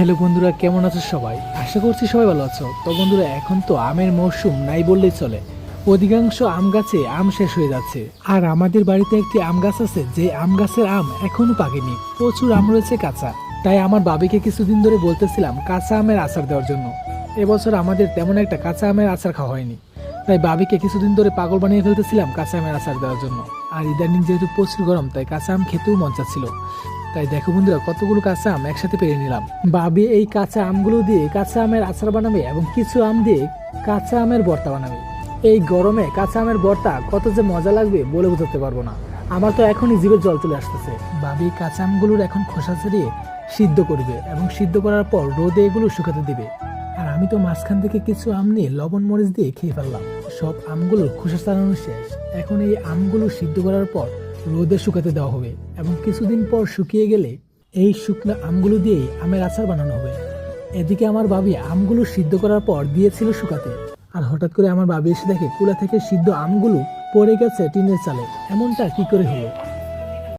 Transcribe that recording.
Hello বন্ধুরা, কেমন আছো সবাই? আশা করছি সবাই ভালো আছো। তো বন্ধুরা, এখন তো আমের মৌসুম নাই বললেই চলে। অধিকাংশ আম গাছে আম শেষ হয়ে যাচ্ছে। আর আমাদের বাড়িতে একটি আম গাছ আছে, যে আম গাছের আম এখনো পাকেনি, প্রচুর আম রয়েছে কাঁচা। তাই আমার বাবিকে কিছুদিন ধরে বলতেছিলাম কাঁচা আমের আচার দেওয়ার জন্য। এবছর আমাদের তেমন একটা কাঁচা আমের আচার খাওয়া হয়নি, তাই বাবিকে কিছুদিন ধরে পাগল বানিয়ে ফেলতেছিলাম কাঁচা আমের আচার দেওয়ার জন্য। আর ইদানিং যেহেতু প্রচুর গরম, তাই কাঁচা আম খেতেও মন চাচ্ছিল। তাই দেখো বন্ধুরা, কতগুলো কাঁচা আম একসাথে পেরে নিলাম। ভাবি এই কাঁচা আমগুলো দিয়ে কাঁচা আমের আচার বানাবে এবং কিছু আম দিয়ে কাঁচা আমের ভর্তা বানাবে। এই গরমে কাঁচা আমের ভর্তা কত যে মজা লাগবে বলে বোঝাতে পারবো না। আমার তো এখনই জিভের জল চলে আসতেছে। ভাবি কাঁচা আমগুলোর এখন খোসা ছাড়িয়ে সিদ্ধ করবে এবং সিদ্ধ করার পর রোদে এগুলো শুকাতে দিবে। আর আমি তো মাঝখান থেকে কিছু আম নিয়ে লবণ মরিচ দিয়ে খেয়ে ফেললাম। সব আমগুলোর খোসা ছাড়ানো শেষ। এখন এই আমগুলো সিদ্ধ করার পর রোদে শুকাতে দেওয়া হবে এবং কিছুদিন পর শুকিয়ে গেলে এই শুকনো আমগুলো দিয়েই আমের আচার বানানো হবে। এদিকে আমার ভাবি আমগুলো সিদ্ধ করার পর দিয়েছিল শুকাতে, আর হঠাৎ করে আমার ভাবি এসে দেখে কুলা থেকে সিদ্ধ আমগুলো পড়ে গেছে টিনের চালে। এমনটা কি করে হলো?